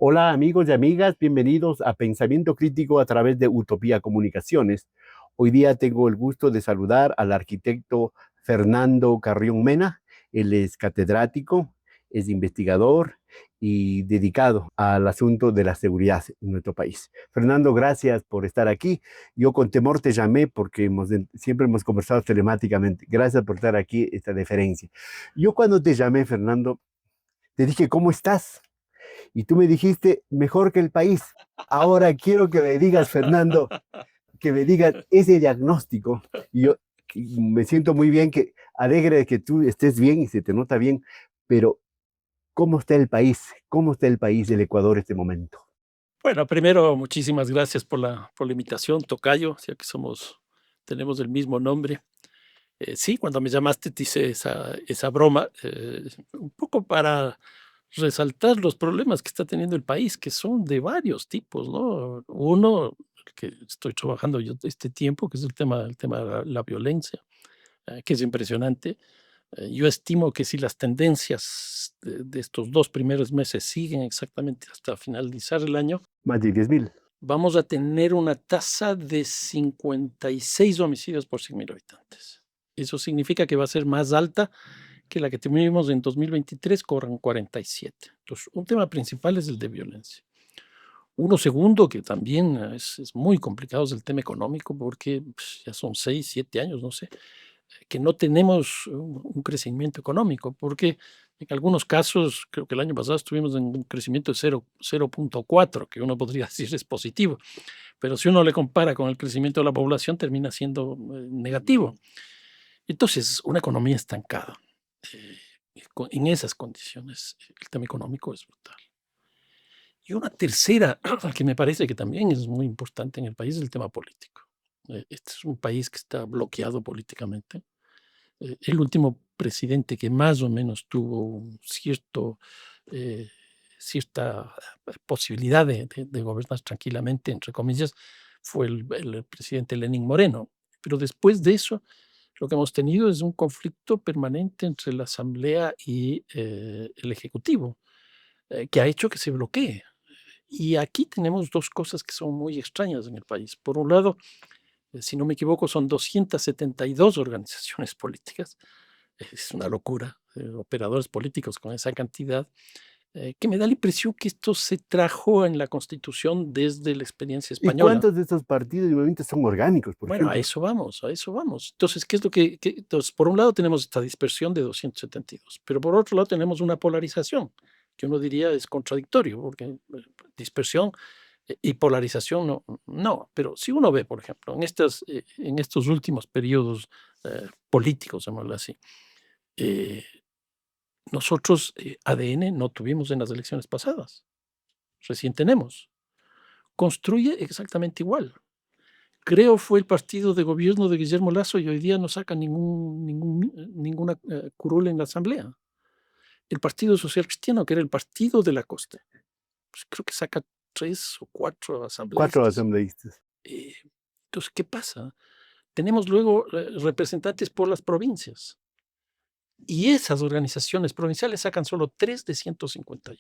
Hola amigos y amigas, bienvenidos a Pensamiento Crítico a través de Utopía Comunicaciones. Hoy día tengo el gusto de saludar al arquitecto Fernando Carrión Mena. Él es catedrático, es investigador y dedicado al asunto de la seguridad en nuestro país. Fernando, gracias por estar aquí. Yo con temor te llamé porque siempre hemos conversado telemáticamente. Gracias por estar aquí, esta deferencia. Yo cuando te llamé, Fernando, te dije, ¿cómo estás? Y tú me dijiste, mejor que el país. Ahora quiero que me digas, Fernando, que me digas ese diagnóstico. Y yo me siento muy bien, alegre de que tú estés bien y se te nota bien, pero ¿cómo está el país? ¿Cómo está el país del Ecuador en este momento? Bueno, primero, muchísimas gracias por la invitación, tocayo, ya que tenemos el mismo nombre. Sí, cuando me llamaste te hice esa broma, un poco para resaltar los problemas que está teniendo el país, que son de varios tipos, ¿no? Uno, el que estoy trabajando yo este tiempo, que es el tema de la violencia, que es impresionante. Yo estimo que si las tendencias de estos 2 primeros meses siguen exactamente hasta finalizar el año, Más de 10.000. vamos a tener una tasa de 56 homicidios por 100.000 habitantes. Eso significa que va a ser más alta que la que tuvimos en 2023, con 47. Entonces, un tema principal es el de violencia. Uno segundo, que también es muy complicado, es el tema económico, porque pues, ya son 6, 7 años, no sé, que no tenemos un crecimiento económico, porque en algunos casos, creo que el año pasado estuvimos en un crecimiento de 0,4, que uno podría decir es positivo, pero si uno le compara con el crecimiento de la población, termina siendo negativo. Entonces, una economía estancada, eh, en esas condiciones, el tema económico es brutal. Y una tercera, que me parece que también es muy importante en el país, es el tema político. Este es un país que está bloqueado políticamente. El último presidente que más o menos tuvo eh, cierta posibilidad de gobernar tranquilamente, entre comillas, fue el presidente Lenín Moreno. Pero después de eso, lo que hemos tenido es un conflicto permanente entre la Asamblea y el Ejecutivo, que ha hecho que se bloquee. Y aquí tenemos dos cosas que son muy extrañas en el país. Por un lado, si no me equivoco, son 272 organizaciones políticas. Es una locura, operadores políticos con esa cantidad, que me da la impresión que esto se trajo en la Constitución desde la experiencia ¿Y española. cuántos de estos partidos y movimientos son orgánicos, por Bueno, a ejemplo? eso vamos, a eso vamos. Entonces, ¿qué es lo entonces, por un lado tenemos esta dispersión de 272, pero por otro lado tenemos una polarización, que uno diría es contradictorio, porque dispersión y polarización no, pero si uno ve, por ejemplo, en estos últimos periodos políticos, llamémoslo así, eh, nosotros ADN no tuvimos en las elecciones pasadas, recién tenemos. Construye exactamente igual. Creo fue el partido de gobierno de Guillermo Lasso y hoy día no saca ninguna curul en la asamblea. El Partido Social Cristiano, que era el partido de la costa, pues creo que saca 3 o 4 Cuatro asambleístas. asambleístas. Eh, entonces, ¿qué pasa? Tenemos luego representantes por las provincias y esas organizaciones provinciales sacan solo 3 de 151.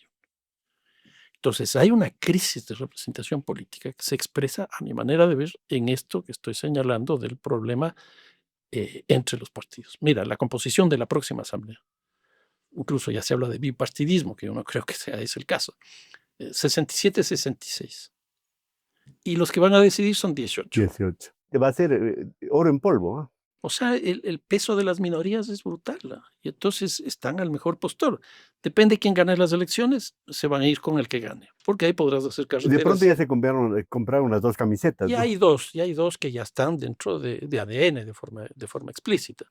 Entonces, hay una crisis de representación política que se expresa, a mi manera de ver, en esto que estoy señalando del problema entre los partidos. Mira, la composición de la próxima asamblea. Incluso ya se habla de bipartidismo, que yo no creo que sea ese el caso. 67-66. Y los que van a decidir son 18. 18. Te va a ser oro en polvo, ¿ah? O sea, el peso de las minorías es brutal. Y entonces están al mejor postor. Depende de quién gane las elecciones, se van a ir con el que gane. Porque ahí podrás hacer Y de pronto carreteras. ya se compraron las dos camisetas, Y ¿no? hay dos que ya están dentro de ADN de forma explícita.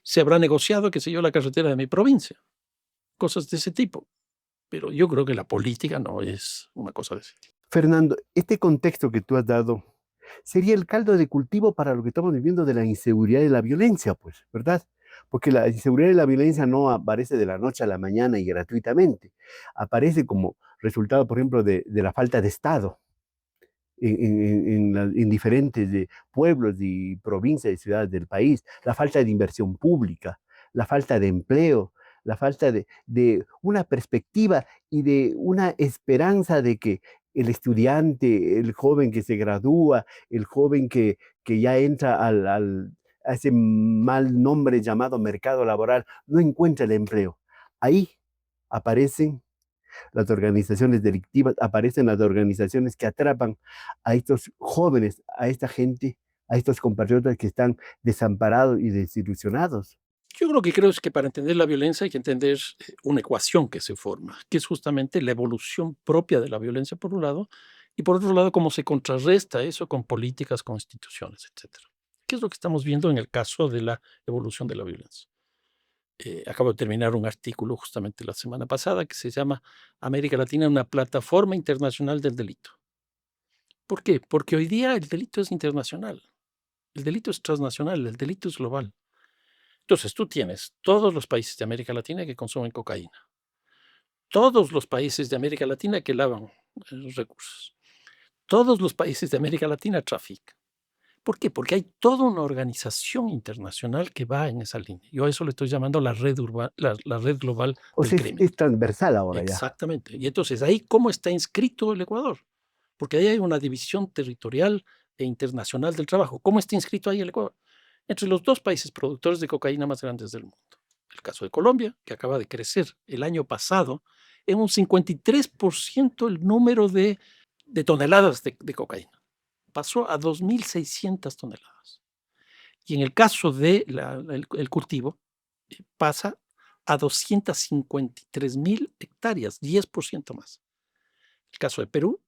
Se habrá negociado, qué sé yo, la carretera de mi provincia. Cosas de ese tipo. Pero yo creo que la política no es una cosa de ese tipo. Fernando, este contexto que tú has dado sería el caldo de cultivo para lo que estamos viviendo de la inseguridad y la violencia, pues, ¿verdad? Porque la inseguridad y la violencia no aparece de la noche a la mañana y gratuitamente. Aparece como resultado, por ejemplo, de la falta de Estado en diferentes pueblos y provincias y ciudades del país, la falta de inversión pública, la falta de empleo, la falta de una perspectiva y de una esperanza de que el estudiante, el joven que se gradúa, el joven que ya entra a ese mal nombre llamado mercado laboral, no encuentra el empleo. Ahí aparecen las organizaciones delictivas, aparecen las organizaciones que atrapan a estos jóvenes, a esta gente, a estos compatriotas que están desamparados y desilusionados. Yo creo es que para entender la violencia hay que entender una ecuación que se forma, que es justamente la evolución propia de la violencia por un lado, y por otro lado cómo se contrarresta eso con políticas, con instituciones, etcétera. ¿Qué es lo que estamos viendo en el caso de la evolución de la violencia? Acabo de terminar un artículo justamente la semana pasada que se llama América Latina, una plataforma internacional del delito. ¿Por qué? Porque hoy día el delito es internacional, el delito es transnacional, el delito es global. Entonces tú tienes todos los países de América Latina que consumen cocaína, todos los países de América Latina que lavan los recursos, todos los países de América Latina trafican. ¿Por qué? Porque hay toda una organización internacional que va en esa línea. Yo a eso le estoy llamando la red, la red global O del sea, crimen. es transversal ahora ya. Exactamente. Y entonces ahí cómo está inscrito el Ecuador, porque ahí hay una división territorial e internacional del trabajo. ¿Cómo está inscrito ahí el Ecuador? Entre los dos países productores de cocaína más grandes del mundo. El caso de Colombia, que acaba de crecer el año pasado en un 53% el número de toneladas de cocaína. Pasó a 2.600 toneladas. Y en el caso del el cultivo, pasa a 253.000 hectáreas, 10% más. El caso de Perú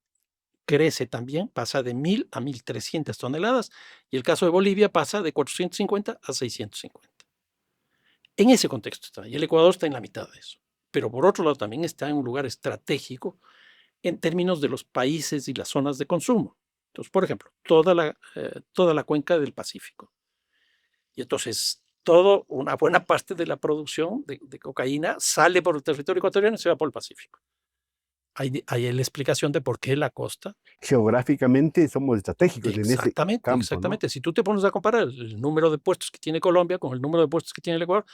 crece también, pasa de 1.000 a 1.300 toneladas, y el caso de Bolivia pasa de 450 a 650. En ese contexto está, y el Ecuador está en la mitad de eso. Pero por otro lado también está en un lugar estratégico en términos de los países y las zonas de consumo. Entonces, por ejemplo, toda la cuenca del Pacífico. Y entonces, una buena parte de la producción de cocaína sale por el territorio ecuatoriano y se va por el Pacífico. Hay la explicación de por qué la costa. Geográficamente somos estratégicos en ese Exactamente, campo, ¿no? exactamente. Si tú te pones a comparar el número de puestos que tiene Colombia con el número de puestos que tiene el Ecuador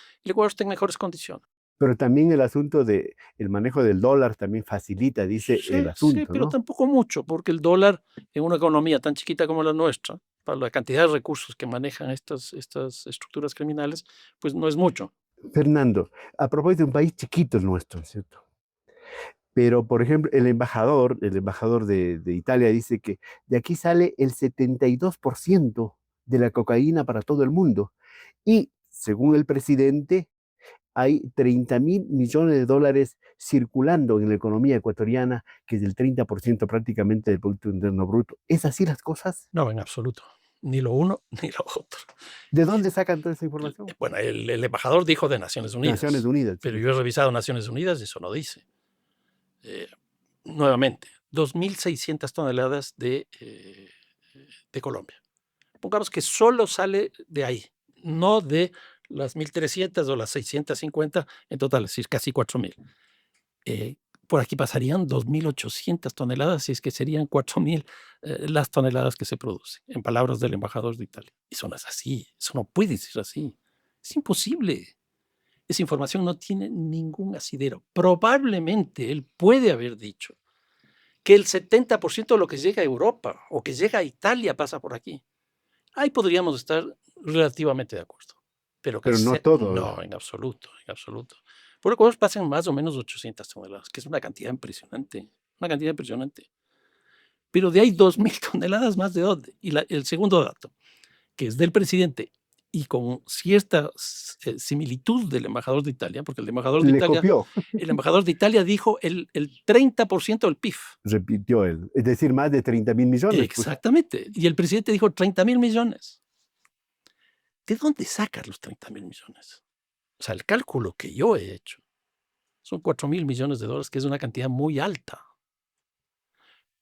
está en mejores condiciones. Pero también el asunto de el manejo del dólar también facilita, dice el Sí, sí, asunto, pero ¿no? tampoco mucho, porque el dólar en una economía tan chiquita como la nuestra, para la cantidad de recursos que manejan estas estructuras criminales, pues no es mucho. Fernando, a propósito de un país chiquito el nuestro, ¿cierto? Pero, por ejemplo, el embajador de Italia dice que de aquí sale el 72% de la cocaína para todo el mundo. Y, según el presidente, hay 30.000 millones de dólares circulando en la economía ecuatoriana, que es el 30% prácticamente del Producto Interno Bruto. ¿Es así las cosas? No, en absoluto. Ni lo uno ni lo otro. ¿De dónde sacan toda esa información? Bueno, el embajador dijo de Naciones Naciones Unidas, Unidas. pero yo he revisado Naciones Unidas y eso no dice. Eh, nuevamente, 2.600 toneladas de Colombia. Pongamos que solo sale de ahí, no de las 1.300 o las 650 en total, es decir, casi 4.000. Por aquí pasarían 2.800 toneladas, y es que serían 4.000 las toneladas que se producen, en palabras del embajador de Italia. Eso no es así, eso no puede ser así. Es imposible. Esa información no tiene ningún asidero. Probablemente él puede haber dicho que el 70% de lo que llega a Europa o que llega a Italia pasa por aquí. Ahí podríamos estar relativamente de acuerdo. Pero que Pero no todo. no, en absoluto, en absoluto. Por Ecuador pasan más o menos 800 toneladas, que es una cantidad impresionante, una cantidad impresionante. Pero de ahí 2.000 toneladas más de dónde. Y el segundo dato, que es del presidente y con cierta similitud del embajador de Italia, porque Le copió, el embajador de Italia dijo el 30% del PIB. repitió él. Es decir, más de 30.000 millones, pues. Exactamente. Y el presidente dijo 30.000 millones. ¿De dónde sacas los 30.000 millones? O sea, el cálculo que yo he hecho son 4.000 millones de dólares, que es una cantidad muy alta.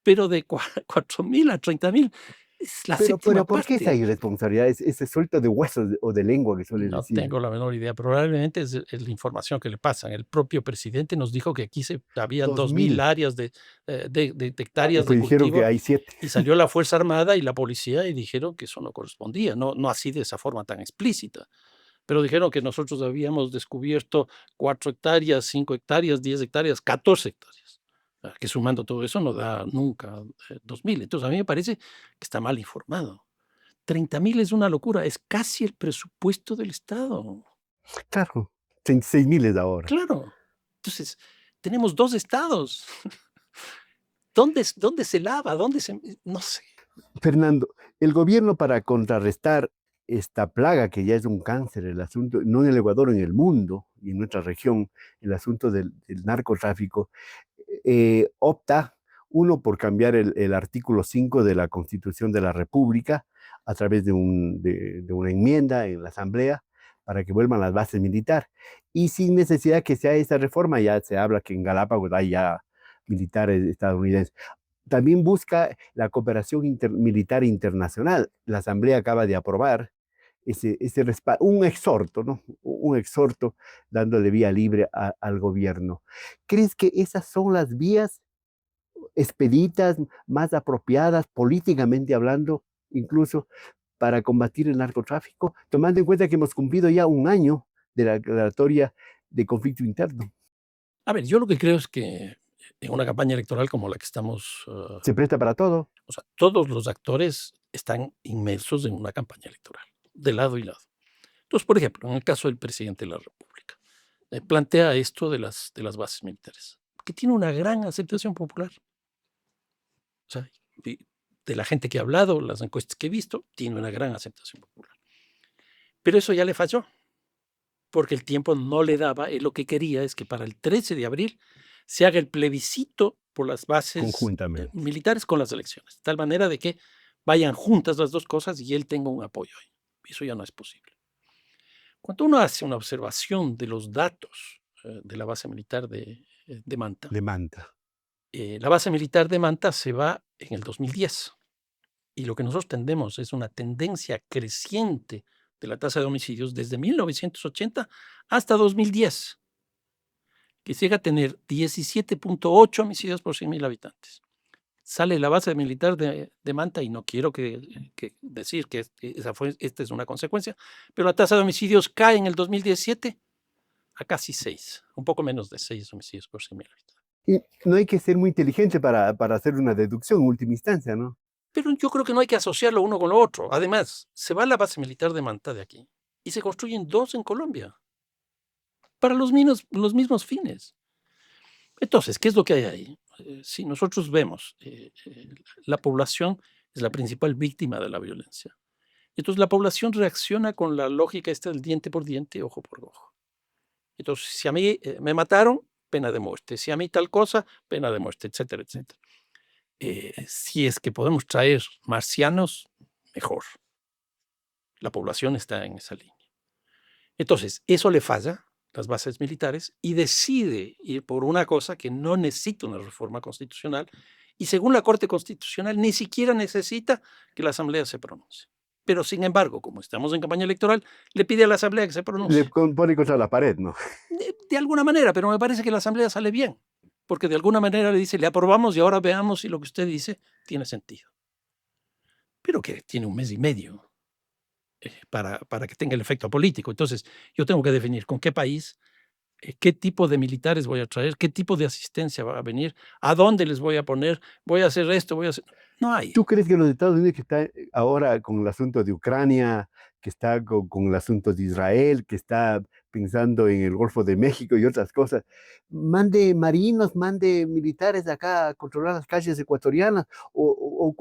Pero de 4.000 a 30.000 es la séptima Pero ¿por qué esa parte. irresponsabilidad, ese suelto de huesos o de lengua que suele No decir? tengo la menor idea. Probablemente es la información que le pasan. El propio presidente nos dijo que aquí habían 2.000 2.000. áreas de hectáreas de Pues dijeron que cultivo, hay 7. y salió la Fuerza Armada y la policía y dijeron que eso no correspondía, no así de esa forma tan explícita. pero dijeron que nosotros habíamos descubierto 4 hectáreas, 5 hectáreas, 10 hectáreas, 14 hectáreas, que sumando todo eso no da nunca 2.000. Entonces, a mí me parece que está mal informado. 30.000 es una locura, es casi el presupuesto del Estado. Claro, 36.000 ahora. Claro. Entonces, tenemos 2 estados. ¿Dónde se lava? No sé. Fernando, el gobierno para contrarrestar esta plaga que ya es un cáncer, el asunto, no en el Ecuador, en el mundo y en nuestra región, el asunto del narcotráfico, opta, uno, por cambiar el artículo 5 de la Constitución de la República a través de una enmienda en la Asamblea para que vuelvan las bases militares. Y sin necesidad que sea esa reforma, ya se habla que en Galápagos hay ya militares estadounidenses. También busca la cooperación militar internacional. La Asamblea acaba de aprobar un exhorto, ¿no? Un exhorto dándole vía libre al gobierno. ¿Crees que esas son las vías expeditas, más apropiadas, políticamente hablando, incluso para combatir el narcotráfico, tomando en cuenta que hemos cumplido ya un año de la declaratoria de conflicto interno? A ver, yo lo que creo es que en una campaña electoral como la que estamos, ¿Se presta para todo? o sea, todos los actores están inmersos en una campaña electoral, de lado y lado. Entonces, por ejemplo, en el caso del presidente de la República, plantea esto de las bases militares, que tiene una gran aceptación popular. O sea, de la gente que ha hablado, las encuestas que he visto, tiene una gran aceptación popular. Pero eso ya le falló, porque el tiempo no le daba. Él lo que quería es que para el 13 de abril se haga el plebiscito por las bases Conjuntamente. militares con las elecciones, de tal manera de que vayan juntas las dos cosas y él tenga un apoyo ahí. Eso ya no es posible. Cuando uno hace una observación de los datos de la base militar de Manta, De Manta. la base militar de Manta se va en el 2010 y lo que nosotros tendemos es una tendencia creciente de la tasa de homicidios desde 1980 hasta 2010, que llega a tener 17.8 homicidios por 100.000 habitantes. Sale la base militar de Manta y no quiero decir que esta es una consecuencia, pero la tasa de homicidios cae en el 2017 a casi 6, un poco menos de 6 homicidios por 100.000 habitantes. Y no hay que ser muy inteligente para hacer una deducción en última instancia, ¿no? Pero yo creo que no hay que asociarlo uno con lo otro. Además, se va la base militar de Manta de aquí y se construyen 2 en Colombia para los mismos fines. Entonces, ¿qué es lo que hay ahí? Si nosotros vemos, la población es la principal víctima de la violencia. Entonces, la población reacciona con la lógica esta del diente por diente, ojo por ojo. Entonces, si a mí me mataron, pena de muerte. Si a mí tal cosa, pena de muerte, etcétera, etcétera. Si es que podemos traer marcianos, mejor. La población está en esa línea. Entonces, eso le falla las bases militares y decide ir por una cosa que no necesita una reforma constitucional y según la Corte Constitucional ni siquiera necesita que la Asamblea se pronuncie. Pero sin embargo, como estamos en campaña electoral, le pide a la Asamblea que se Le pronuncie. pone contra la pared, ¿no? De alguna manera, pero me parece que la Asamblea sale bien, porque de alguna manera le dice, le aprobamos y ahora veamos si lo que usted dice tiene sentido. Pero que tiene un mes y medio para que tenga el efecto político. Entonces, yo tengo que definir con qué país, qué tipo de militares voy a traer, qué tipo de asistencia va a venir, a dónde les voy a poner, voy a hacer esto, voy a hacer... No hay. ¿Tú crees que los Estados Unidos, que está ahora con el asunto de Ucrania, que está con el asunto de Israel, que está pensando en el Golfo de México y otras cosas, mande marinos, mande militares acá a controlar las calles ecuatorianas o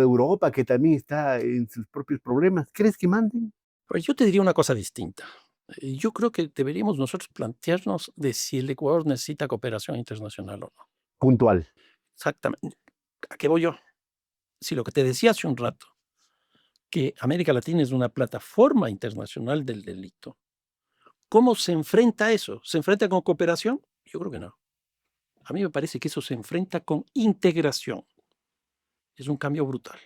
Europa, que también está en sus propios problemas? ¿Crees que manden? Pues yo te diría una cosa distinta. Yo creo que deberíamos nosotros plantearnos de si el Ecuador necesita cooperación internacional o no. Puntual. Exactamente. ¿A qué voy yo? Si lo que te decía hace un rato, que América Latina es una plataforma internacional del delito, ¿cómo se enfrenta a eso? ¿Se enfrenta con cooperación? Yo creo que no. A mí me parece que eso se enfrenta con integración. Es un cambio brutal.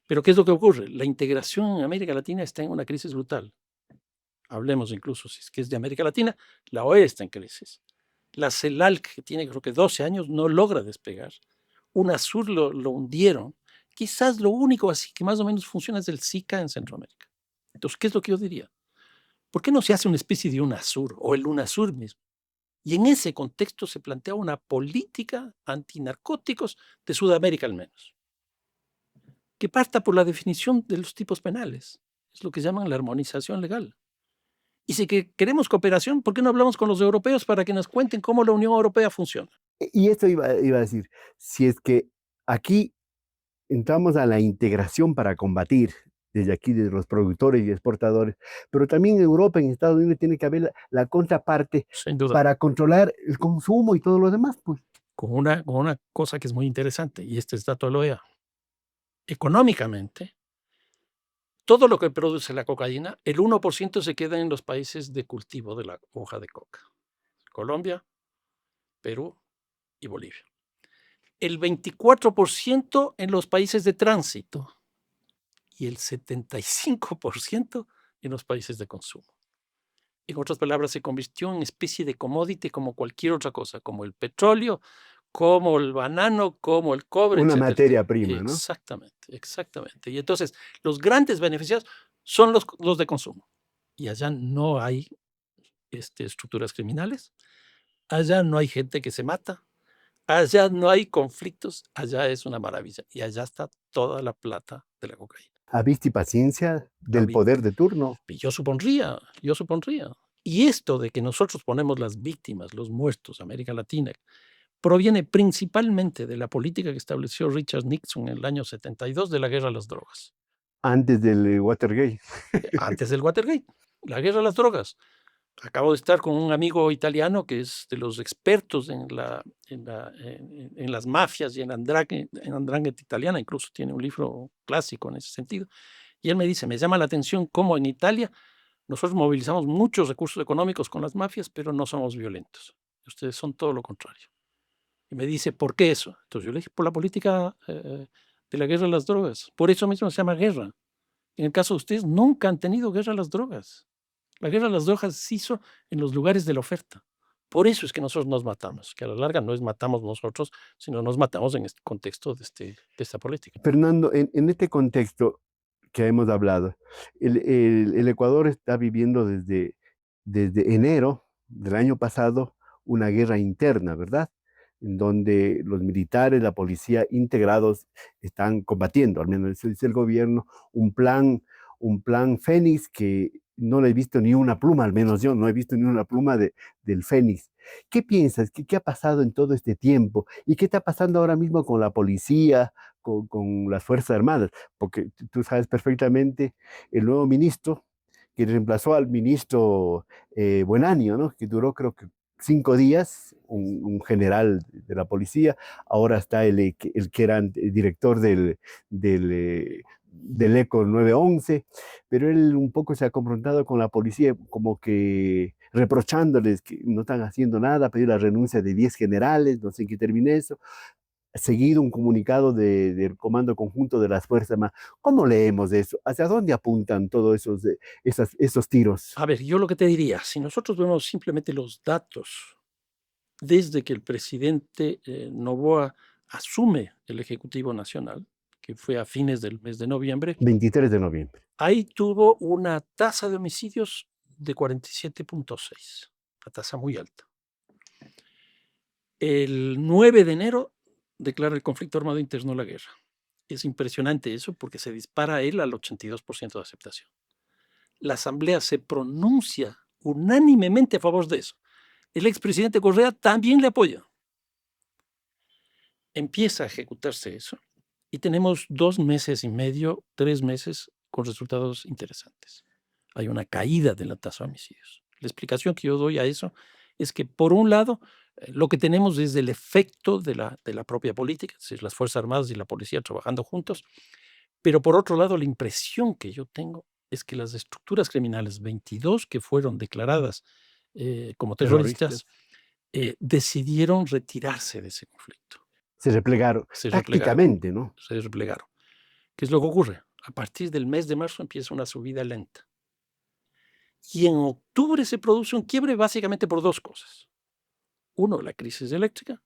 Pero ¿qué es lo que ocurre? La integración en América Latina está en una crisis brutal. Hablemos incluso, si es que es de América Latina, la OEA está en crisis. La CELAC, que tiene creo que 12 años, no logra despegar. UNASUR lo hundieron. Quizás lo único así que más o menos funciona es el SICA en Centroamérica. Entonces, ¿qué es lo que yo diría? ¿Por qué no se hace una especie de UNASUR o el UNASUR mismo? Y en ese contexto se plantea una política antinarcóticos de Sudamérica al menos, que parta por la definición de los tipos penales. Es lo que llaman la armonización legal. Y si queremos cooperación, ¿por qué no hablamos con los europeos para que nos cuenten cómo la Unión Europea funciona? Y esto iba a decir, si es que aquí entramos a la integración para combatir desde aquí, desde los productores y exportadores, pero también en Europa, en Estados Unidos, tiene que haber la contraparte Sin duda. para controlar el consumo y todo lo demás, pues. Con una cosa que es muy interesante, y este es dato de la OEA. Económicamente, todo lo que produce la cocaína, el 1% se queda en los países de cultivo de la hoja de coca. Colombia, Perú y Bolivia. El 24% en los países de tránsito y el 75% en los países de consumo. En otras palabras, se convirtió en especie de commodity como cualquier otra cosa, como el petróleo, como el banano, como el cobre, Una etcétera, materia etcétera. prima, ¿no? Exactamente, exactamente. Y entonces, los grandes beneficiados son los de consumo. Y allá no hay estructuras criminales, allá no hay gente que se mata, allá no hay conflictos, allá es una maravilla. Y allá está toda la plata de la cocaína. A vista y paciencia A del mí- poder de turno. Y yo supondría. Y esto de que nosotros ponemos las víctimas, los muertos, América Latina, proviene principalmente de la política que estableció Richard Nixon en el año 72 de la guerra a las drogas. Antes del Watergate. Antes del Watergate, la guerra a las drogas. Acabo de estar con un amigo italiano que es de los expertos en las mafias y en la andrangheta italiana, incluso tiene un libro clásico en ese sentido. Y él me dice, me llama la atención cómo en Italia nosotros movilizamos muchos recursos económicos con las mafias, pero no somos violentos. Ustedes son todo lo contrario. Y me dice, ¿por qué eso? Entonces yo le dije, por la política de la guerra a las drogas. Por eso mismo se llama guerra. En el caso de ustedes, nunca han tenido guerra a las drogas. La guerra a las drogas se hizo en los lugares de la oferta. Por eso es que nosotros nos matamos, que a la larga no es matamos nosotros, sino nos matamos en este contexto de esta política. Fernando, en este contexto que hemos hablado, el Ecuador está viviendo desde enero del año pasado una guerra interna, ¿verdad? En donde los militares, la policía integrados están combatiendo, al menos eso dice el gobierno, un plan Fénix que no le he visto ni una pluma, al menos yo no he visto ni una pluma del Fénix. ¿Qué piensas? ¿Qué ha pasado en todo este tiempo? ¿Y qué está pasando ahora mismo con la policía, con las Fuerzas Armadas? Porque tú sabes perfectamente, el nuevo ministro que reemplazó al ministro Buenanio, ¿no? Que duró creo que 5 días, un general de la policía, ahora está el que era director del ECO 911, pero él un poco se ha confrontado con la policía como que reprochándoles que no están haciendo nada, pedir la renuncia de 10 generales, no sé en qué termine eso, seguido un comunicado del Comando Conjunto de las Fuerzas Armadas. ¿Cómo leemos eso? ¿Hacia dónde apuntan todos esos tiros? A ver, yo lo que te diría, si nosotros vemos simplemente los datos desde que el presidente Noboa asume el Ejecutivo Nacional, que fue a fines del mes de noviembre, 23 de noviembre. ahí tuvo una tasa de homicidios de 47.6, una tasa muy alta. El 9 de enero declara el conflicto armado interno la guerra. Es impresionante eso porque se dispara él al 82% de aceptación. La Asamblea se pronuncia unánimemente a favor de eso. El expresidente Correa también le apoya. Empieza a ejecutarse eso y tenemos 2 meses y medio, 3 meses con resultados interesantes. Hay una caída de la tasa de homicidios. La explicación que yo doy a eso es que, por un lado, lo que tenemos es el efecto de la propia política, es decir, las Fuerzas Armadas y la policía trabajando juntos, pero por otro lado, la impresión que yo tengo es que las estructuras criminales, 22 que fueron declaradas como terroristas, decidieron retirarse de ese conflicto. Se replegaron Se replegaron, tácticamente, ¿no? se replegaron. ¿Qué es lo que ocurre? A partir del mes de marzo empieza una subida lenta. Y en octubre se produce un quiebre básicamente por 2 cosas. Uno, la crisis eléctrica.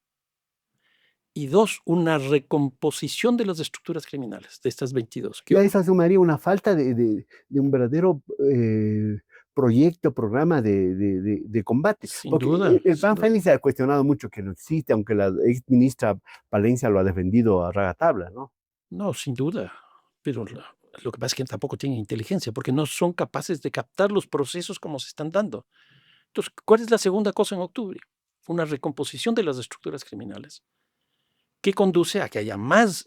Y 2, una recomposición de las estructuras criminales, de estas 22. Y a eso sumaría una falta de un verdadero proyecto, programa de combate. Sin Porque duda, el sin plan duda. Fénix se ha cuestionado mucho que no existe, aunque la ex ministra Palencia lo ha defendido a rajatabla, ¿no? No, sin duda. Pero lo que pasa es que tampoco tienen inteligencia, porque no son capaces de captar los procesos como se están dando. Entonces, ¿cuál es la segunda cosa en octubre? Una recomposición de las estructuras criminales que conduce a que haya más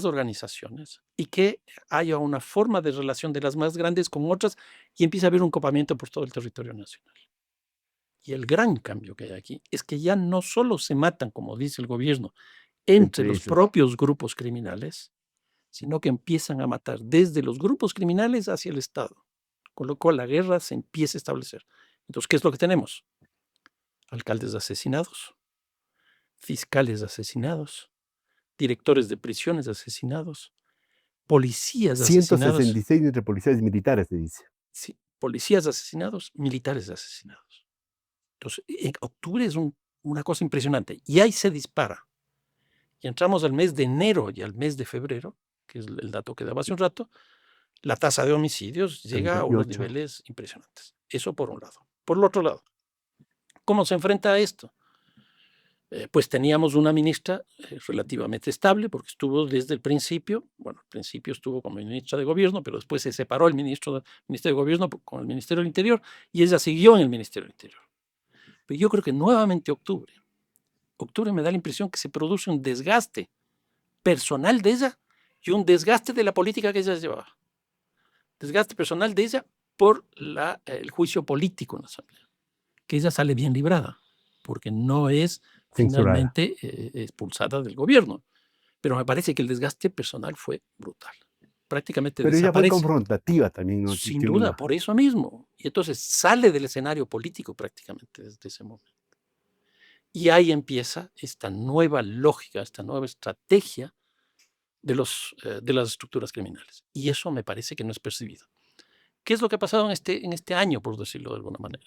organizaciones y que haya una forma de relación de las más grandes con otras y empieza a haber un copamiento por todo el territorio nacional. Y el gran cambio que hay aquí es que ya no solo se matan, como dice el gobierno, entre Entre los esos. propios grupos criminales, sino que empiezan a matar desde los grupos criminales hacia el Estado, con lo cual la guerra se empieza a establecer. Entonces, ¿qué es lo que tenemos? Alcaldes asesinados, fiscales asesinados, directores de prisiones asesinados, policías asesinados, 166 entre policías militares, se dice. sí, policías asesinados, militares asesinados. Entonces, en octubre es una cosa impresionante. Y ahí se dispara. Y entramos al mes de enero y al mes de febrero, que es el dato que daba hace un rato, la tasa de homicidios llega a unos 38. niveles impresionantes. Eso por un lado. Por el otro lado, ¿cómo se enfrenta a esto? Pues teníamos una ministra relativamente estable, porque estuvo desde el principio, bueno, al principio estuvo como ministra de Gobierno, pero después se separó el Ministerio de Gobierno con el Ministerio del Interior y ella siguió en el Ministerio del Interior. Pero yo creo que nuevamente octubre me da la impresión que se produce un desgaste personal de ella y un desgaste de la política que ella llevaba. Desgaste personal de ella por el juicio político en la Asamblea, que ella sale bien librada, porque no es Censurada. finalmente expulsada del gobierno. Pero me parece que el desgaste personal fue brutal. Prácticamente Pero ella fue desaparece. confrontativa también, ¿no? Sin Tiene duda, una... por eso mismo. Y entonces sale del escenario político prácticamente desde ese momento. Y ahí empieza esta nueva lógica, esta nueva estrategia de las estructuras criminales. Y eso me parece que no es percibido. ¿Qué es lo que ha pasado en este año, por decirlo de alguna manera?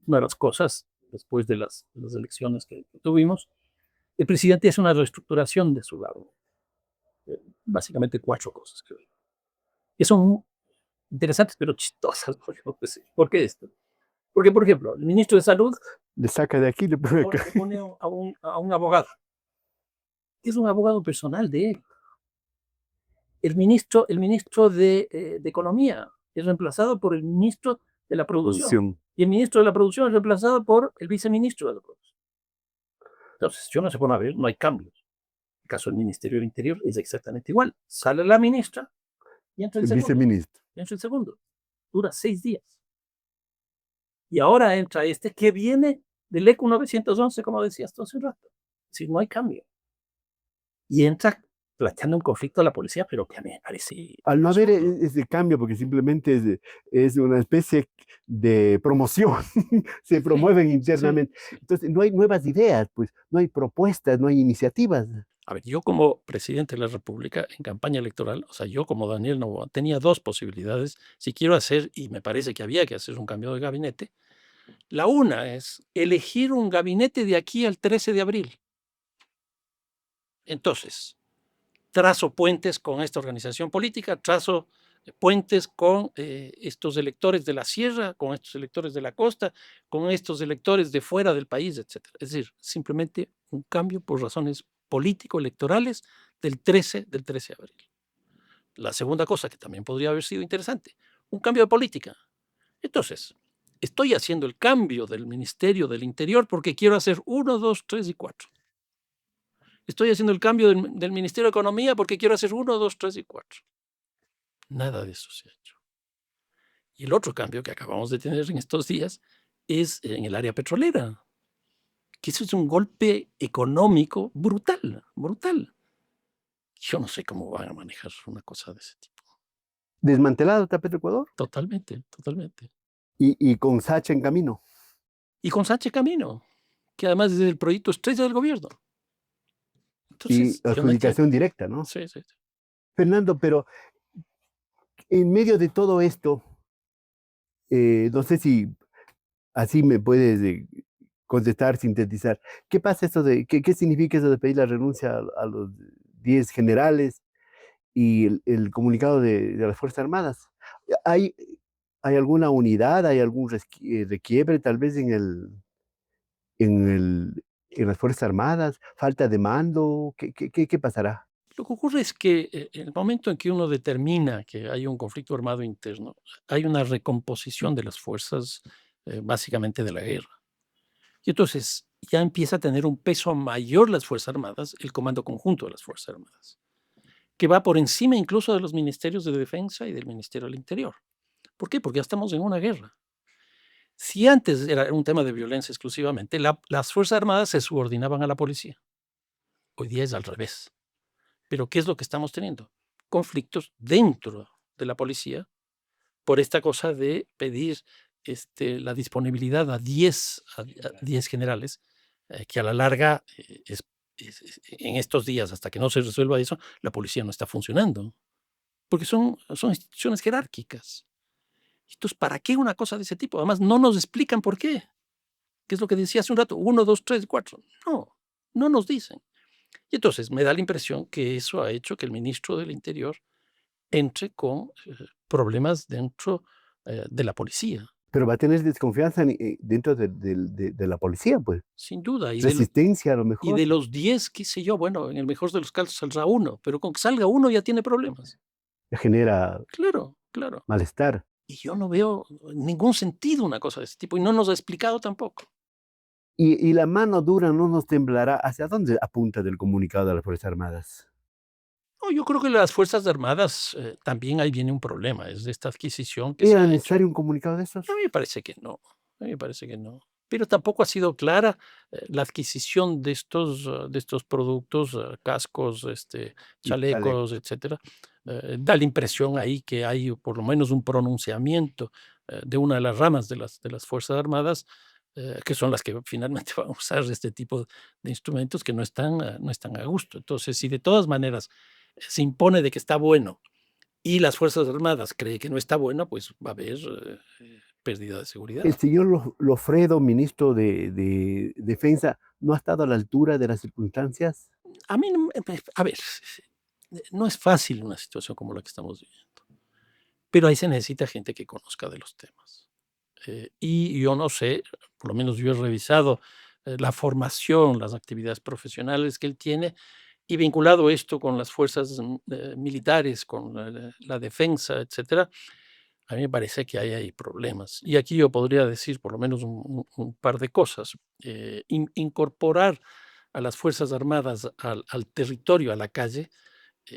Una de las cosas, después de las elecciones que tuvimos, el presidente hace una reestructuración de su lado. Básicamente 4 cosas, creo. Que son interesantes, pero chistosas. ¿Por qué esto? Porque, por ejemplo, el ministro de Salud Le saca de aquí, le pone acá. le pone a un abogado, que es un abogado personal de él. El ministro de Economía es reemplazado por el ministro de la Producción. Producción. Y el ministro de la Producción es reemplazado por el viceministro de la Producción. Entonces, si uno se pone a ver, no hay cambios. En el caso del Ministerio del Interior es exactamente igual. Sale la ministra y entra el El segundo. viceministro. Y entra el segundo. Dura 6 días. Y ahora entra este que viene del ECU 911, como decías tú hace un rato. Es decir, no hay cambio. Y entra planteando un conflicto a la policía, pero que a mí me parece Al no haber absurdo. ese cambio, porque simplemente es una especie de promoción, se Sí, promueven sí, internamente. sí. Entonces, no hay nuevas ideas, pues, no hay propuestas, no hay iniciativas. A ver, yo como presidente de la República en campaña electoral, o sea, yo como Daniel Noboa tenía 2 posibilidades. Si quiero hacer, y me parece que había que hacer un cambio de gabinete, la una es elegir un gabinete de aquí al 13 de abril. Entonces, trazo puentes con esta organización política, trazo puentes con estos electores de la sierra, con estos electores de la costa, con estos electores de fuera del país, etc. Es decir, simplemente un cambio por razones político-electorales del 13 de abril. La segunda cosa, que también podría haber sido interesante, un cambio de política. Entonces, estoy haciendo el cambio del Ministerio del Interior porque quiero hacer 1, 2, 3 y 4. Estoy haciendo el cambio del Ministerio de Economía porque quiero hacer 1, 2, 3 y 4. Nada de eso se ha hecho. Y el otro cambio que acabamos de tener en estos días es en el área petrolera, que eso es un golpe económico brutal, brutal. Yo no sé cómo van a manejar una cosa de ese tipo. Desmantelado está Petroecuador Totalmente, totalmente. y con Sacha en camino. Y con Sánchez Camino, que además es el proyecto estrella del gobierno. Y Entonces, yo no entiendo. adjudicación directa, ¿no? Sí, sí, sí. Fernando, pero en medio de todo esto, no sé si así me puedes contestar, sintetizar. ¿Qué pasa esto qué significa eso de pedir la renuncia a los 10 generales y el comunicado de las Fuerzas Armadas? Hay, ¿Hay alguna unidad, hay algún requiebre tal vez en en las Fuerzas Armadas? ¿Falta de mando? ¿Qué pasará? Lo que ocurre es que en el momento en que uno determina que hay un conflicto armado interno, hay una recomposición de las fuerzas, básicamente de la guerra. Y entonces ya empieza a tener un peso mayor las Fuerzas Armadas, el Comando Conjunto de las Fuerzas Armadas, que va por encima incluso de los ministerios de Defensa y del Ministerio del Interior. ¿Por qué? Porque ya estamos en una guerra. Si antes era un tema de violencia exclusivamente, las Fuerzas Armadas se subordinaban a la policía. Hoy día es al revés. Pero ¿qué es lo que estamos teniendo? Conflictos dentro de la policía por esta cosa de pedir la disponibilidad a 10 generales, que a la larga, en estos días, hasta que no se resuelva eso, la policía no está funcionando, porque son instituciones jerárquicas. Entonces, ¿para qué una cosa de ese tipo? Además, no nos explican por qué. ¿Qué es lo que decía hace un rato? Uno, dos, tres, cuatro. No, no nos dicen. Y entonces me da la impresión que eso ha hecho que el ministro del Interior entre con problemas dentro de la policía, Pero va a tener desconfianza dentro de la policía, pues. sin duda. Resistencia a lo Y mejor. de los 10, qué sé yo, bueno, en el mejor de los casos saldrá uno, pero con que salga uno ya tiene problemas. Genera Claro, claro. malestar. Y yo no veo ningún sentido una cosa de ese tipo y no nos ha explicado tampoco. Y la mano dura no nos temblará. ¿Hacia dónde apunta del comunicado de las Fuerzas Armadas? No, yo creo que las Fuerzas Armadas también ahí viene un problema, es de esta adquisición que se ¿Era ha hecho. necesario un comunicado de A esos? mí me parece que no, a mí me parece que no. Pero tampoco ha sido clara la adquisición de estos productos, cascos, Chaleco. chalecos, etcétera. Da la impresión ahí que hay por lo menos un pronunciamiento de una de las ramas de las Fuerzas Armadas, que son las que finalmente van a usar este tipo de instrumentos que no están a gusto. Entonces, si de todas maneras se impone de que está bueno y las Fuerzas Armadas creen que no está bueno, pues va a haber pérdida de seguridad. El señor Lofredo, ministro de Defensa, ¿no ha estado a la altura de las circunstancias? A mí, a ver, no es fácil una situación como la que estamos viviendo, pero ahí se necesita gente que conozca de los temas. Y yo no sé, por lo menos yo he revisado la formación, las actividades profesionales que él tiene y vinculado esto con las fuerzas militares, con la defensa, etcétera. A mí me parece que hay ahí problemas. Y aquí yo podría decir por lo menos un par de cosas. Incorporar a las Fuerzas Armadas al territorio, a la calle,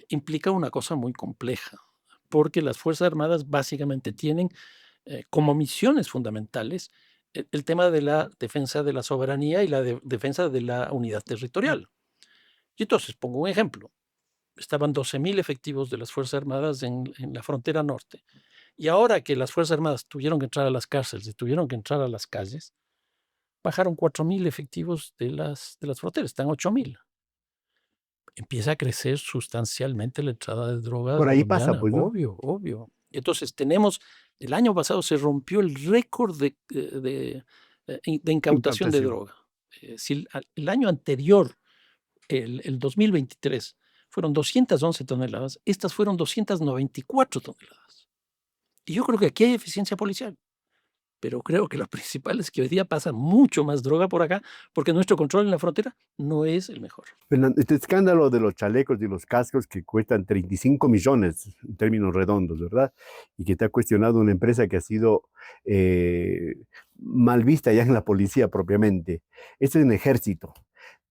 implica una cosa muy compleja, porque las Fuerzas Armadas básicamente tienen como misiones fundamentales el tema de la defensa de la soberanía y la defensa de la unidad territorial. Y entonces, pongo un ejemplo. Estaban 12.000 efectivos de las Fuerzas Armadas en la frontera norte. Y ahora que las Fuerzas Armadas tuvieron que entrar a las cárceles y tuvieron que entrar a las calles, bajaron 4.000 efectivos de las fronteras, están 8.000. Empieza a crecer sustancialmente la entrada de drogas Por ahí pasa, boliviana, pues, ¿no? obvio, obvio. Entonces tenemos, el año pasado se rompió el récord de incautación de Incautación. droga. Si el año anterior, el 2023, fueron 211 toneladas, estas fueron 294 toneladas. Y yo creo que aquí hay eficiencia policial. Pero creo que lo principal es que hoy día pasa mucho más droga por acá, porque nuestro control en la frontera no es el mejor. Fernando, este escándalo de los chalecos y los cascos que cuestan 35 millones en términos redondos, ¿verdad? Y que te ha cuestionado una empresa que ha sido eh, mal vista ya en la policía propiamente. Esto es en ejército.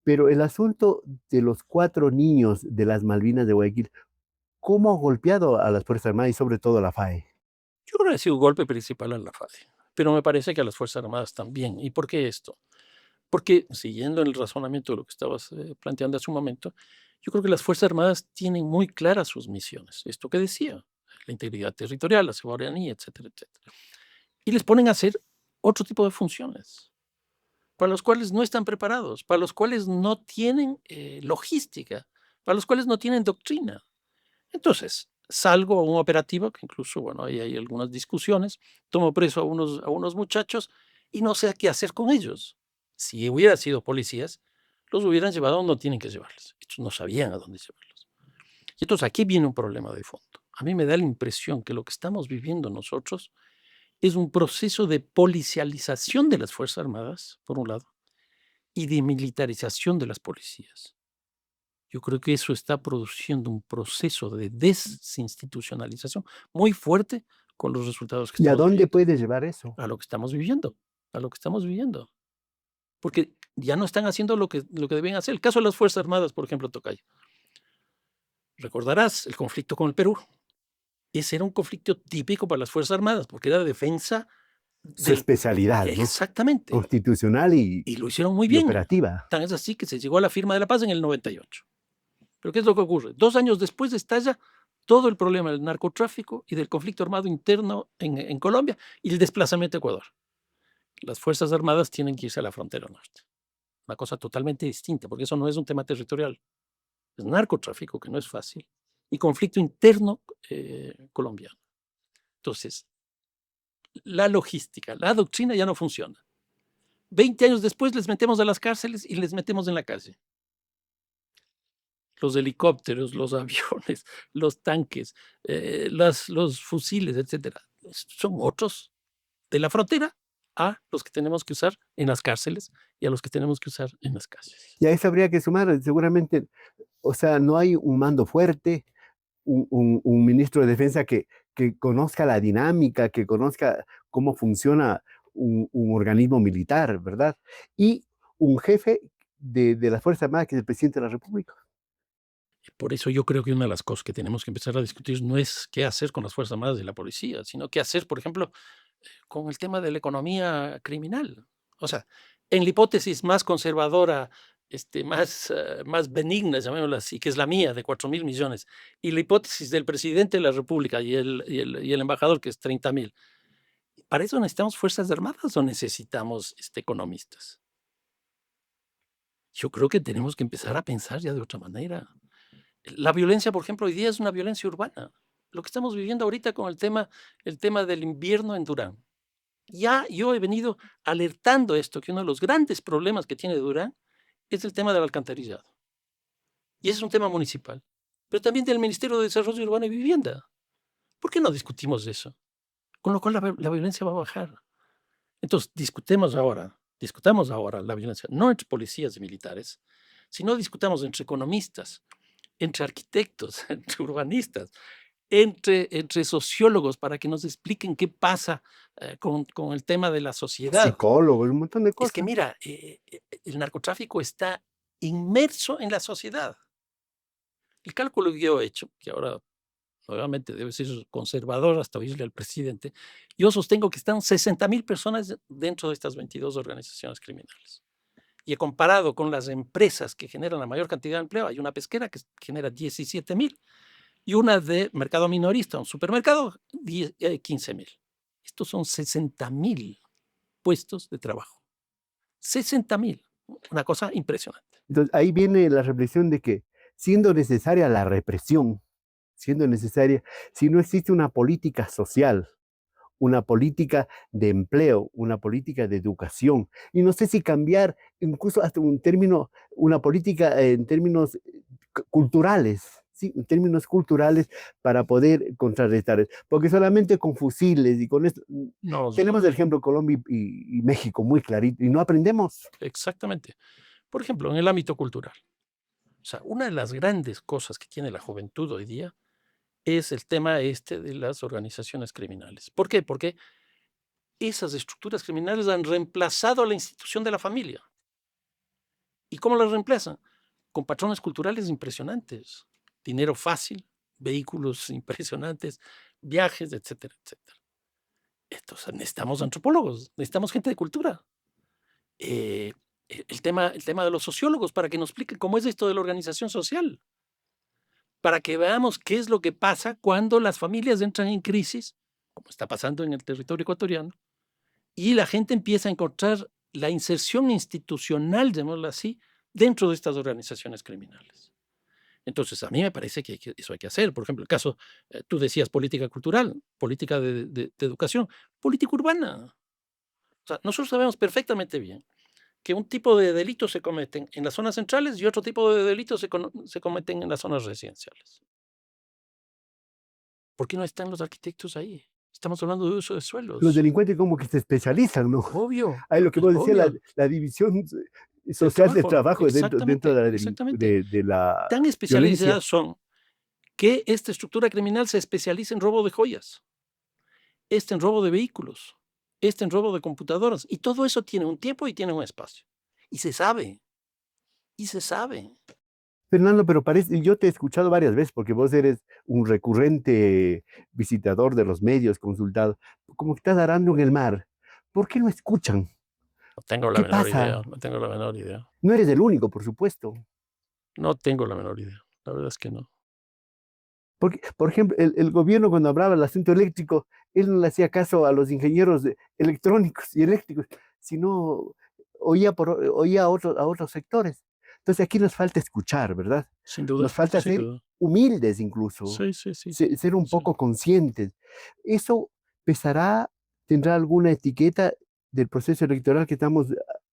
Pero el asunto de los 4 niños de las Malvinas de Guayaquil, ¿cómo ha golpeado a las Fuerzas Armadas y sobre todo a la FAE? Yo creo que ha sido un golpe principal a la FARC, pero me parece que a las Fuerzas Armadas también. ¿Y por qué esto? Porque, siguiendo el razonamiento de lo que estabas planteando hace un momento, yo creo que las Fuerzas Armadas tienen muy claras sus misiones. Esto que decía, la integridad territorial, la soberanía, etcétera, etcétera. Y les ponen a hacer otro tipo de funciones, para los cuales no están preparados, para los cuales no tienen logística, para los cuales no tienen doctrina. Entonces, salgo a un operativo, que incluso, bueno, ahí hay algunas discusiones, tomo preso a unos muchachos y no sé qué hacer con ellos. Si hubiera sido policías, los hubieran llevado a donde tienen que llevarlos. Estos no sabían a dónde llevarlos. Y entonces aquí viene un problema de fondo. A mí me da la impresión que lo que estamos viviendo nosotros es un proceso de policialización de las Fuerzas Armadas, por un lado, y de militarización de las policías. Yo creo que eso está produciendo un proceso de desinstitucionalización muy fuerte con los resultados que ¿Y a estamos dónde viviendo. puede llevar eso? A lo que estamos viviendo, a lo que estamos viviendo. Porque ya no están haciendo lo que debían hacer. El caso de las Fuerzas Armadas, por ejemplo, Tocayo. Recordarás el conflicto con el Perú. Ese era un conflicto típico para las Fuerzas Armadas, porque era defensa Su del... especialidad, ¿no? Exactamente. Constitucional Y lo hicieron muy y bien. operativa. Tan es así que se llegó a la firma de la paz en el 98. Pero ¿qué es lo que ocurre? 2 años después estalla todo el problema del narcotráfico y del conflicto armado interno en Colombia y el desplazamiento a Ecuador. Las Fuerzas Armadas tienen que irse a la frontera norte. Una cosa totalmente distinta, porque eso no es un tema territorial. Es narcotráfico, que no es fácil, y conflicto interno colombiano. Entonces, la logística, la doctrina ya no funciona. 20 años después les metemos a las cárceles y les metemos en la calle. Los helicópteros, los aviones, los tanques, los fusiles, etcétera, son otros de la frontera a los que tenemos que usar en las cárceles y a los que tenemos que usar en las calles. Y a eso habría que sumar, seguramente, o sea, no hay un mando fuerte, un ministro de defensa que conozca la dinámica, que conozca cómo funciona un organismo militar, ¿verdad? Y un jefe de las Fuerzas Armadas, que es el presidente de la República. Por eso yo creo que una de las cosas que tenemos que empezar a discutir no es qué hacer con las Fuerzas Armadas y la policía, sino qué hacer, por ejemplo, con el tema de la economía criminal. O sea, en la hipótesis más conservadora, más benigna, llamémosla así, que es la mía, de 4.000 millones, y la hipótesis del presidente de la República y el embajador, que es 30.000. ¿Para eso necesitamos Fuerzas Armadas o necesitamos economistas? Yo creo que tenemos que empezar a pensar ya de otra manera. La violencia, por ejemplo, hoy día es una violencia urbana. Lo que estamos viviendo ahorita con el tema del invierno en Durán. Ya yo he venido alertando esto, que uno de los grandes problemas que tiene Durán es el tema del alcantarillado. Y ese es un tema municipal, pero también del Ministerio de Desarrollo Urbano y Vivienda. ¿Por qué no discutimos eso? Con lo cual la violencia va a bajar. Entonces, discutamos ahora la violencia, no entre policías y militares, sino discutamos entre economistas, entre arquitectos, entre urbanistas, entre sociólogos para que nos expliquen qué pasa con el tema de la sociedad. Psicólogos, un montón de Es que cosas. mira, el narcotráfico está inmerso en la sociedad. El cálculo que yo he hecho, que ahora nuevamente debe ser conservador hasta oírle al presidente, yo sostengo que están 60.000 personas dentro de estas 22 organizaciones criminales. Y he comparado con las empresas que generan la mayor cantidad de empleo, hay una pesquera que genera 17.000 y una de mercado minorista, un supermercado, 15.000. Estos son 60.000 puestos de trabajo. 60.000. Una cosa impresionante. Entonces, ahí viene la reflexión de que, siendo necesaria la represión, siendo necesaria, si no existe una política social, una política de empleo, una política de educación, y no sé si cambiar incluso hasta un término, una política en términos culturales, ¿sí? En términos culturales para poder contrarrestar, porque solamente con fusiles y con esto, No, tenemos el ejemplo Colombia y México muy clarito, y no aprendemos. exactamente. Por ejemplo, en el ámbito cultural. O sea, una de las grandes cosas que tiene la juventud hoy día es el tema de las organizaciones criminales. ¿Por qué? Porque esas estructuras criminales han reemplazado a la institución de la familia. ¿Y cómo las reemplazan? Con patrones culturales impresionantes. Dinero fácil, vehículos impresionantes, viajes, etcétera, etcétera. Entonces, necesitamos antropólogos, necesitamos gente de cultura. Eh, el tema de los sociólogos para que nos expliquen cómo es esto de la organización social, para que veamos qué es lo que pasa cuando las familias entran en crisis, como está pasando en el territorio ecuatoriano, y la gente empieza a encontrar la inserción institucional, llamémoslo así, dentro de estas organizaciones criminales. Entonces, a mí me parece que eso hay que hacer. Por ejemplo, el caso, tú decías política cultural, política de educación, política urbana. O sea, nosotros sabemos perfectamente bien que un tipo de delitos se cometen en las zonas centrales y otro tipo de delitos se cometen en las zonas residenciales. ¿Por qué no están los arquitectos ahí? Estamos hablando de uso de Los suelos. delincuentes como que se especializan, ¿no? Obvio, Hay lo que vos decías, obvio. la división Del social del trabajo, trabajo dentro exactamente, de exactamente. de la Tan violencia. especializadas son que esta estructura criminal se especializa en robo de joyas, este en robo de vehículos, este en robo de computadoras, y todo eso tiene un tiempo y tiene un espacio. Y se sabe, y se sabe. Fernando, pero parece, yo te he escuchado varias veces porque vos eres un recurrente visitador de los medios, consultado, como que estás arando en el mar. ¿Por qué no escuchan? No tengo la ¿Qué menor idea, pasa? no tengo la menor idea. No eres el único, por supuesto. No tengo la menor idea. La verdad es que no. Porque, por ejemplo, el gobierno cuando hablaba del asunto eléctrico, él no le hacía caso a los ingenieros electrónicos y eléctricos, sino oía a otros sectores. Entonces aquí nos falta escuchar, ¿verdad? Sin duda, Nos falta sin ser duda. humildes incluso, Sí, sí, sí, sí, ser un sí. poco conscientes. ¿Eso pesará, tendrá alguna etiqueta del proceso electoral que estamos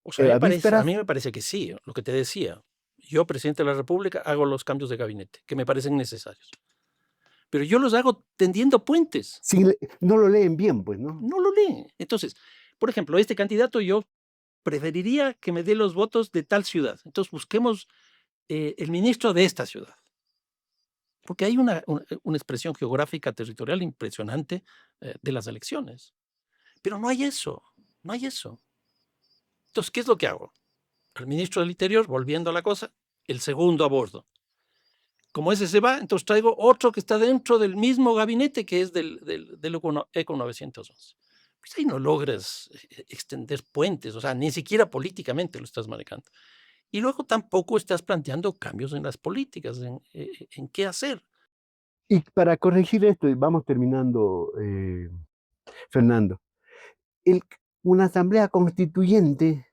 O sea, a a vísperas? mí me parece que sí, lo que te decía. Yo, presidente de la República, hago los cambios de gabinete que me parecen necesarios. Pero yo los hago tendiendo puentes. No lo leen bien, pues, ¿no? No lo leen. Entonces, por ejemplo, este candidato yo preferiría que me dé los votos de tal ciudad. Entonces, busquemos el ministro de esta ciudad. Porque hay una expresión geográfica territorial impresionante de las elecciones. Pero no hay eso, no hay eso. Entonces, ¿qué es lo que hago? Al ministro del Interior, volviendo a la cosa, el segundo a bordo. Como ese se va, entonces traigo otro que está dentro del mismo gabinete que es del ECO 911. Pues ahí no logras extender puentes, o sea, ni siquiera políticamente lo estás manejando. Y luego tampoco estás planteando cambios en las políticas, en qué hacer. Y para corregir esto, y vamos terminando, Fernando, el- una asamblea constituyente,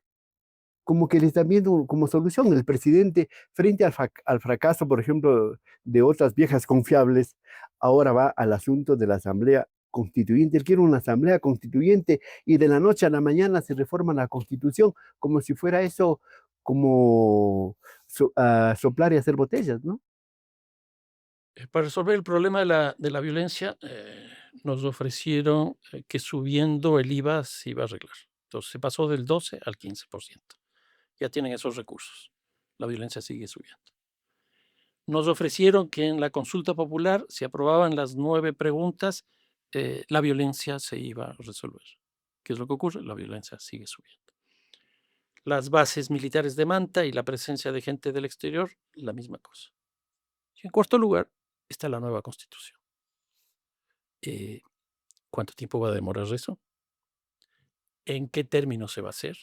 como que le están viendo como solución el presidente frente al fracaso, por ejemplo, de otras viejas confiables, ahora va al asunto de la asamblea constituyente. Él quiere una asamblea constituyente y de la noche a la mañana se reforma la constitución, como si fuera eso como soplar y hacer botellas, ¿no? Para resolver el problema de la violencia, nos ofrecieron que subiendo el IVA se iba a arreglar. Entonces se pasó del 12 al 15%. Ya tienen esos recursos. La violencia sigue subiendo. Nos ofrecieron que en la consulta popular, si aprobaban las 9 preguntas, la violencia se iba a resolver. ¿Qué es lo que ocurre? La violencia sigue subiendo. Las bases militares de Manta y la presencia de gente del exterior, la misma cosa. Y en cuarto lugar está la nueva constitución. Eh, ¿Cuánto tiempo va a demorar eso? ¿En qué términos se va a hacer?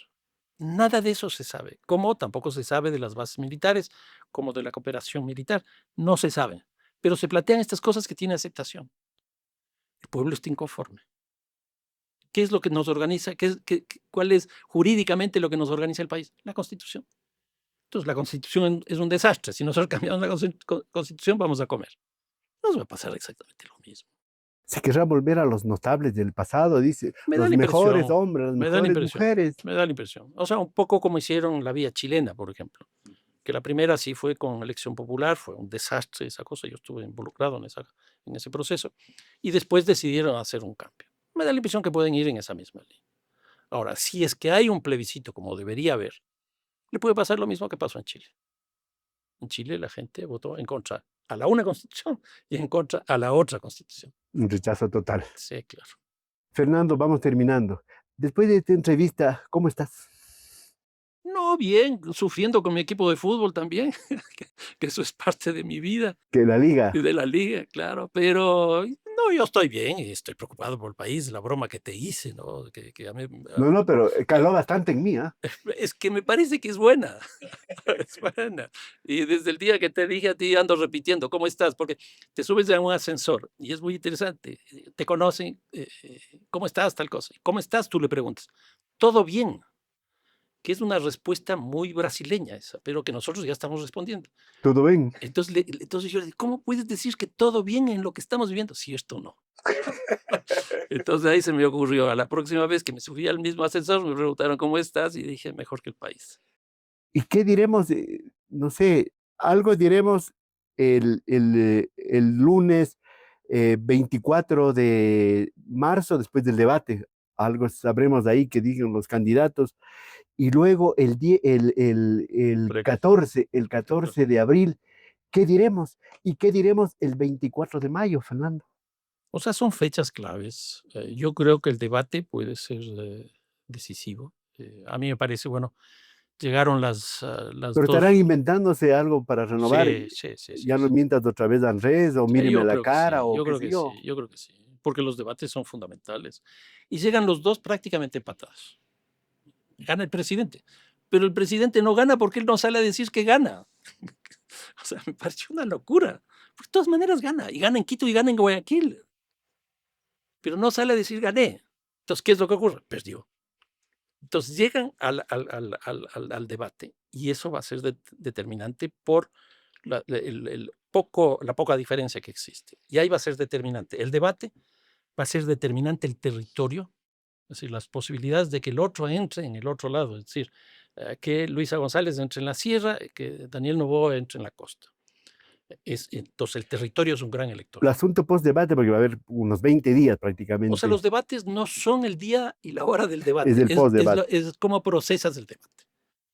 Nada de eso se sabe. Como tampoco se sabe de las bases militares, como de la cooperación militar. No se sabe. Pero se plantean estas cosas que tienen aceptación. El pueblo está inconforme. ¿Qué es lo que nos organiza? ¿Cuál es jurídicamente lo que nos organiza el país? La Constitución. Entonces, la Constitución es un desastre. Si nosotros cambiamos la Constitución, vamos a comer. Nos va a pasar exactamente lo mismo. Se querrá volver a los notables del pasado, dice, Me da los la mejores impresión, hombres, las me da la mejores impresión, mujeres. me da la impresión. O sea, un poco como hicieron la vía chilena, por ejemplo, que la primera sí fue con elección popular, fue un desastre esa cosa, yo estuve involucrado en ese proceso, y después decidieron hacer un cambio. Me da la impresión que pueden ir en esa misma línea. Ahora, si es que hay un plebiscito como debería haber, le puede pasar lo mismo que pasó en Chile. En Chile la gente votó en contra a la una constitución y en contra a la otra constitución. Un rechazo total. Sí, claro. Fernando, vamos terminando. Después de esta entrevista, ¿cómo estás? No, bien, sufriendo con mi equipo de fútbol también, que eso es parte de mi vida Que la liga. y de la liga, claro, pero no, yo estoy bien y estoy preocupado por el país, la broma que te hice, ¿no? Que a mí, No, no, pero caló bastante en mí, ¿ah? es que me parece que es buena, es buena. Y desde el día que te dije a ti ando repitiendo, ¿cómo estás? Porque te subes a un ascensor y es muy interesante, te conocen, ¿cómo estás? Tal cosa. ¿Cómo estás? Tú le preguntas. Todo bien, que es una respuesta muy brasileña esa, pero que nosotros ya estamos respondiendo. ¿Todo bien? Entonces yo le digo, ¿cómo puedes decir que todo bien en lo que estamos viviendo? Si esto no. Entonces ahí se me ocurrió, a la próxima vez que me subí al mismo ascensor, me preguntaron cómo estás y dije, mejor que el país. ¿Y qué diremos? No sé, algo diremos el lunes 24 de marzo, después del debate, algo sabremos de ahí que digan los candidatos, y luego el Correcto. 14, el 14 de abril, ¿qué diremos? ¿Y qué diremos el 24 de mayo, Fernando? O sea, son fechas claves. Yo creo que el debate puede ser decisivo. A mí me parece, bueno, llegaron las Pero estarán dos. inventándose algo para renovar, Sí, sí, sí, sí, ya no sí. mientas otra vez a Andrés, o míreme Yo la creo que cara, sí, o yo qué creo sé que yo. sí, yo creo que sí, porque los debates son fundamentales. Y llegan los dos prácticamente empatados. Gana el presidente, pero el presidente no gana porque él no sale a decir que gana. O sea, me pareció una locura. Pues de todas maneras gana, y gana en Quito y gana en Guayaquil, pero no sale a decir gané. Entonces, ¿qué es lo que ocurre? Perdió. Entonces llegan al debate y eso va a ser determinante por la poca diferencia que existe. Y ahí va a ser determinante. El debate va a ser determinante el territorio, es decir, las posibilidades de que el otro entre en el otro lado, es decir, que Luisa González entre en la sierra, que Daniel Noboa entre en la costa. Entonces, el territorio es un gran elector. El asunto post-debate, porque va a haber unos 20 días O sea, prácticamente, los debates no son el día y la hora del es debate, el post-debate. es cómo procesas el debate.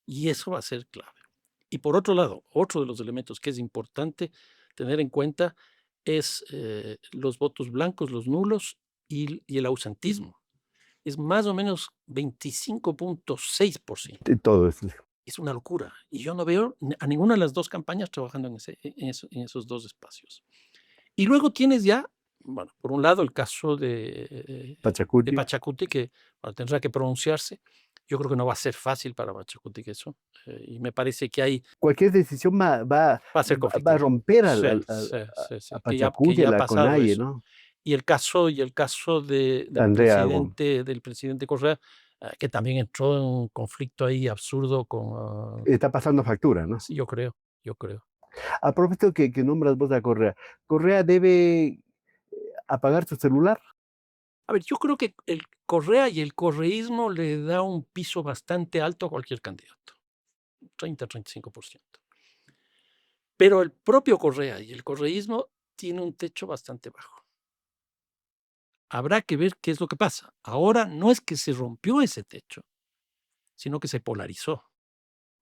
Y eso va a ser clave. Y por otro lado, otro de los elementos que es importante tener en cuenta es los votos blancos, los nulos y el ausentismo. Es más o menos 25.6%. Todo eso. Es una locura. Y yo no veo a ninguna de las dos campañas trabajando en esos dos espacios. Y luego tienes ya, bueno, por un lado el caso de Pachacuti. Pachacuti, que bueno, tendrá que pronunciarse. Yo creo que no va a ser fácil para Pachacuti eso. Y me parece que Cualquier decisión va a ser va a conflictiva. romper Sí, sí, sí, a sí, que Pachacuti, a ya ha la pasado CONAIE, eso. ¿no? Y el caso Andrea Agón. del presidente Correa, que también entró en un conflicto ahí absurdo con, Está pasando factura, ¿no? sí, yo creo, yo creo. A propósito que nombras vos a Correa, ¿Correa debe apagar su celular? A ver, yo creo que el Correa y el correísmo le da un piso bastante alto a cualquier candidato, 30-35%. Pero el propio Correa y el correísmo tiene un techo bastante bajo. Habrá que ver qué es lo que pasa. Ahora no es que se rompió ese techo, sino que se polarizó.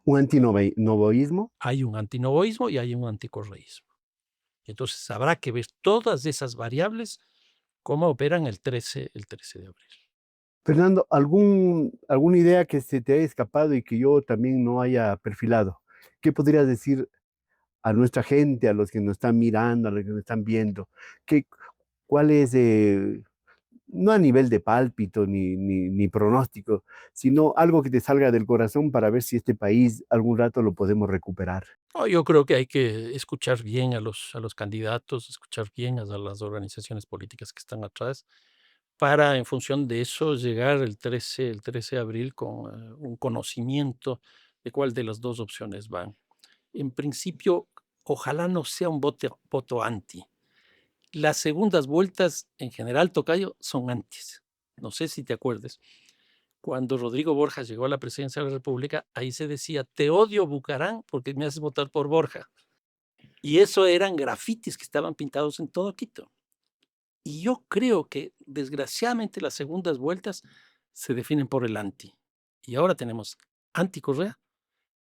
¿Un antinovoísmo? Hay un antinovoísmo y hay un anticorreísmo. Entonces habrá que ver todas esas variables cómo operan el 13 de abril. Fernando, ¿alguna idea que se te haya escapado y que yo también no haya perfilado? ¿Qué podrías decir a nuestra gente, a los que nos están mirando, a los que nos están viendo? ¿Qué, cuál es, no a nivel de pálpito ni pronóstico, sino algo que te salga del corazón para ver si este país algún rato lo podemos recuperar? No, yo creo que hay que escuchar bien a los candidatos, escuchar bien a las organizaciones políticas que están atrás, para en función de eso llegar el 13 de abril con un conocimiento de cuál de las dos opciones van. En principio, ojalá no sea un voto anti. Las segundas vueltas, en general, Tocayo, son antis. No sé si te acuerdas. Cuando Rodrigo Borja llegó a la presidencia de la República, ahí se decía, te odio Bucarán porque me haces votar por Borja. Y eso eran grafitis que estaban pintados en todo Quito. Y yo creo que, desgraciadamente, las segundas vueltas se definen por el anti. Y ahora tenemos anti-Correa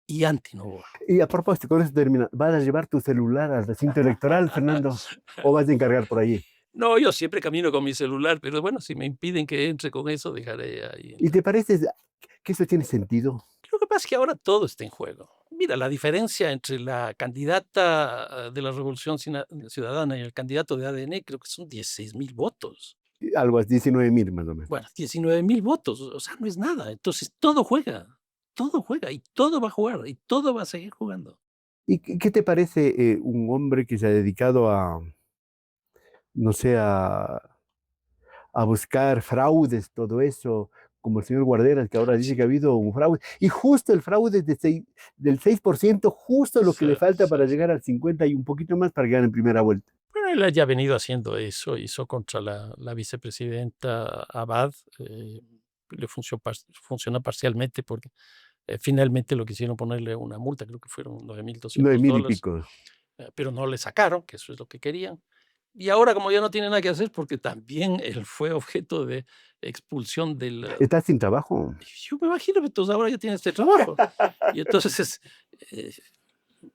y anti-Novoa. Y a propósito, con eso termina. ¿Vas a llevar tu celular al recinto electoral, Fernando? ¿O vas a encargar por allí? No, yo siempre camino con mi celular, pero bueno, si me impiden que entre con eso, dejaré ahí ¿Y te parece que eso tiene sentido? Lo que pasa es que ahora todo está en juego. Mira, la diferencia entre la candidata de la Revolución Ciudadana y el candidato de ADN creo que son 16.000 votos. Algo así, 19.000 más o menos. Bueno, 19.000 votos, o sea, no es nada. Entonces, todo juega y todo va a jugar y todo va a seguir jugando. ¿Y qué te parece un hombre que se ha dedicado no sé, a buscar fraudes, todo eso, como el señor Guarderas, que ahora dice Sí, que ha habido un fraude? Y justo el fraude del 6%, justo lo que sí, le falta sí, para sí. llegar al 50 y un poquito más para llegar en primera vuelta. Bueno, él ya ha venido haciendo eso, hizo contra la vicepresidenta Abad, le funcionó parcialmente porque finalmente lo quisieron ponerle una multa, creo que fueron 9.200 9.000 y dólares, pico. pero no le sacaron, que eso es lo que querían. Y ahora, como ya no tiene nada que hacer, porque también él fue objeto de expulsión del... ¿Estás sin trabajo? Yo me imagino que entonces ahora ya tiene este trabajo. Y entonces eh,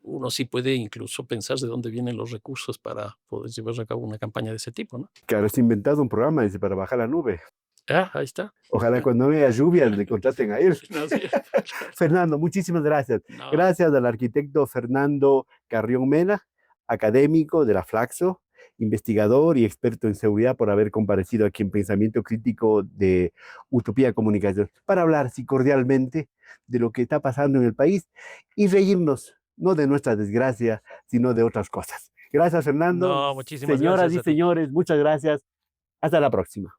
uno sí puede incluso pensar de dónde vienen los recursos para poder llevar a cabo una campaña de ese tipo, ¿no? Claro, has inventado un programa, dice, para bajar la nube. Ah, ahí está. Ojalá cuando haya lluvias le contraten a él. No, sí, claro. Fernando, muchísimas gracias. No, Gracias al arquitecto Fernando Carrión Mena, académico de la Flaxo, investigador y experto en seguridad, por haber comparecido aquí en Pensamiento Crítico de Utopía Comunicación, para hablar así cordialmente de lo que está pasando en el país y reírnos, no de nuestra desgracia, sino de otras cosas. Gracias, Fernando. no, muchísimas Señoras gracias y a ti. señores, muchas gracias. Hasta la próxima.